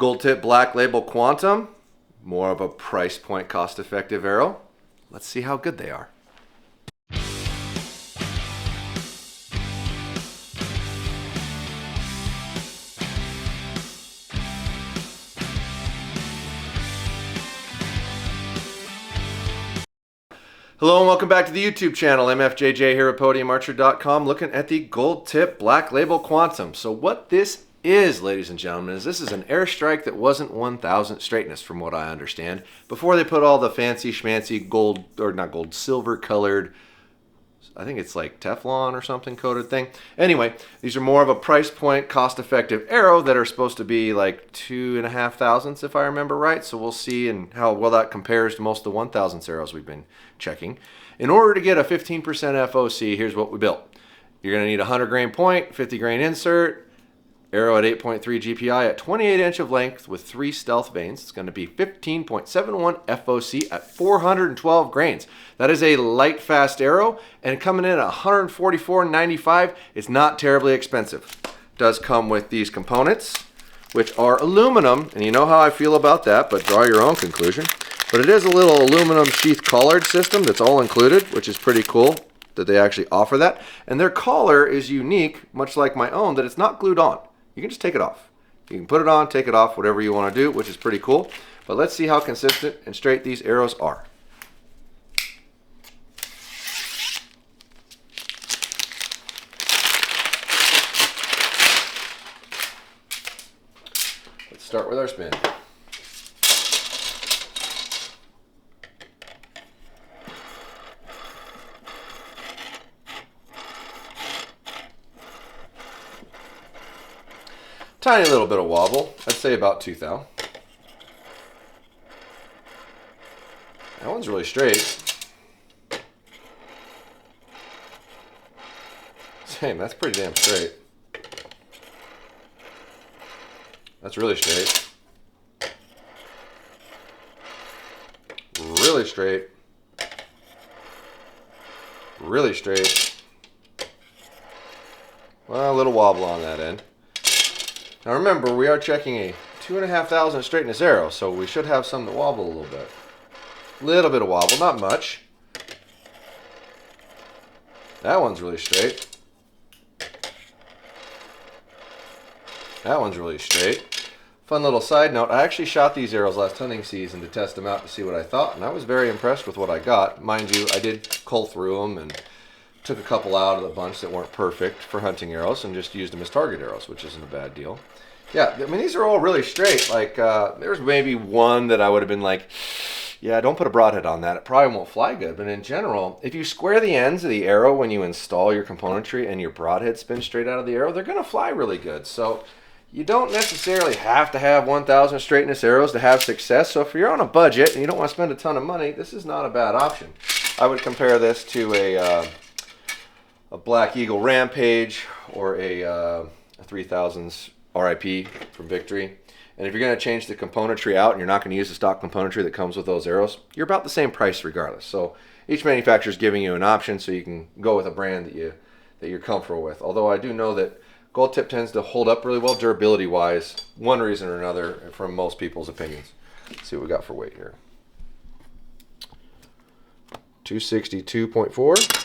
Gold tip black label Quantum, more of a price point cost effective arrow. Let's see how good they are. Hello and welcome back to the YouTube channel. MFJJ here at podiumarcher.com, looking at the gold tip black label Quantum. So what this is, ladies and gentlemen, is this is an airstrike that wasn't 1000 straightness from what I understand, before they put all the fancy schmancy gold, or not gold, silver colored, I think it's like Teflon or something coated thing. Anyway, these are more of a price point cost effective arrow that are supposed to be like 2,500 if I remember right. So we'll see and how well that compares to most of the 1000 arrows we've been checking. In order to get a 15% FOC, here's what we built. You're going to need a 100 grain point, 50 grain insert, arrow at 8.3 GPI at 28 inch of length with 3 stealth vanes. It's going to be 15.71 FOC at 412 grains. That is a light, fast arrow, and coming in at $144.95, it's not terribly expensive. It does come with these components, which are aluminum, and you know how I feel about that, but draw your own conclusion. But it is a little aluminum sheath collard system that's all included, which is pretty cool that they actually offer that. And their collar is unique, much like my own, that it's not glued on. You can just take it off. You can put it on, take it off, whatever you want to do, which is pretty cool. But let's see how consistent and straight these arrows are. Let's start with our spin. Tiny little bit of wobble. I'd say about 2 thou. That one's really straight. Same, that's pretty damn straight. That's really straight. Really straight. Really straight. Well, a little wobble on that end. Now remember, we are checking a 2,500 straightness arrow, so we should have some that wobble a little bit. Little bit of wobble, not much. That one's really straight. That one's really straight. Fun little side note, I actually shot these arrows last hunting season to test them out to see what I thought, and I was very impressed with what I got. Mind you, I did cull through them and took a couple out of the bunch that weren't perfect for hunting arrows and just used them as target arrows, which isn't a bad deal. Yeah, I mean, these are all really straight. Like, there's maybe one that I would have been like, yeah, don't put a broadhead on that. It probably won't fly good. But in general, if you square the ends of the arrow when you install your componentry and your broadhead spins straight out of the arrow, they're going to fly really good. So you don't necessarily have to have 1000 straightness arrows to have success. So if you're on a budget and you don't want to spend a ton of money, this is not a bad option. I would compare this to a Black Eagle Rampage or a 3000's RIP from Victory. And if you're going to change the componentry out and you're not going to use the stock componentry that comes with those arrows, you're about the same price regardless. So each manufacturer is giving you an option so you can go with a brand that you're comfortable with. Although I do know that gold tip tends to hold up really well durability wise, one reason or another, from most people's opinions. Let's see what we got for weight here. 262.4.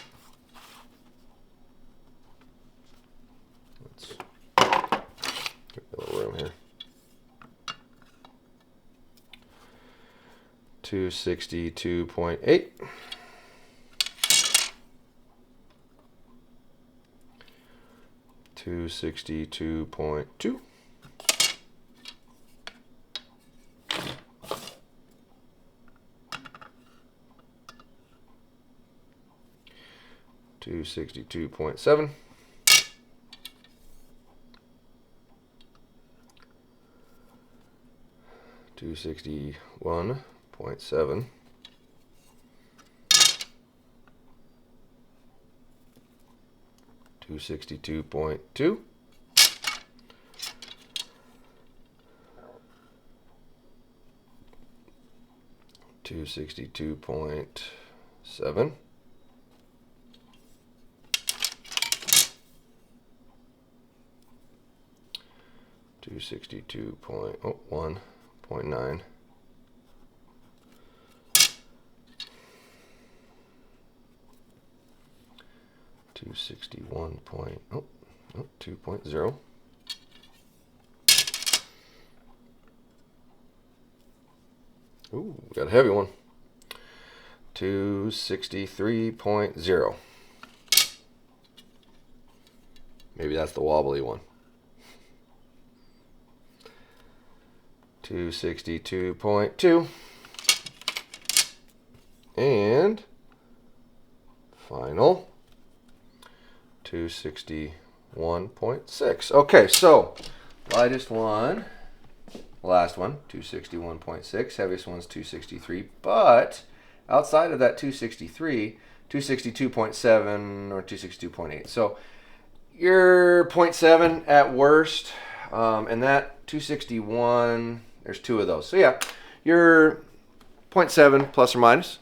Room here. 262.8. 262.2. 262.7. 261.7. 262.2. 262.7. 262.8. 262.1.9. 261.2.0. Ooh, got a heavy one. 263.0. Maybe that's the wobbly one. 262.2. And final 261.6. Okay, so lightest one, last one, 261.6. Heaviest one's 263. But outside of that 263, 262.7 or 262.8. So you're 0.7 at worst, and that 261, there's two of those. So yeah, you're 0.7 plus or minus.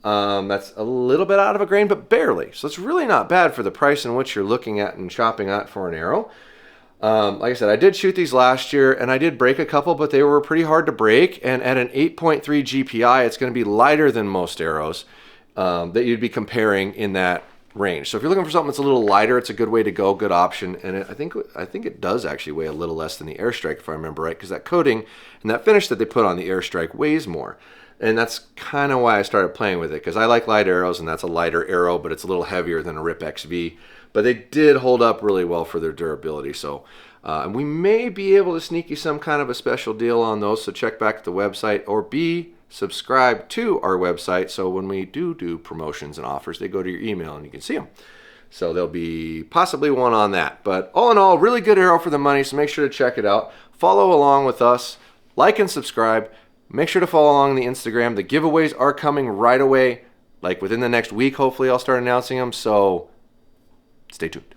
That's a little bit out of a grain, but barely. So it's really not bad for the price in which you're looking at and shopping at for an arrow. Like I said, I did shoot these last year, and I did break a couple, but they were pretty hard to break. And at an 8.3 GPI, it's going to be lighter than most arrows that you'd be comparing in that range. So if you're looking for something that's a little lighter, it's a good way to go, good option. And I think it does actually weigh a little less than the Airstrike, if I remember right, because that coating and that finish that they put on the Airstrike weighs more. And that's kind of why I started playing with it, because I like light arrows, and that's a lighter arrow, but it's a little heavier than a Rip XV. But they did hold up really well for their durability. So and we may be able to sneak you some kind of a special deal on those, so check back at the website, or be subscribed to our website, so when we do promotions and offers, they go to your email and you can see them. So there'll be possibly one on that. But all in all, really good arrow for the money, so make sure to check it out. Follow along with us, like and subscribe. Make sure to follow along the Instagram. The giveaways are coming right away, like within the next week. Hopefully I'll start announcing them, so stay tuned.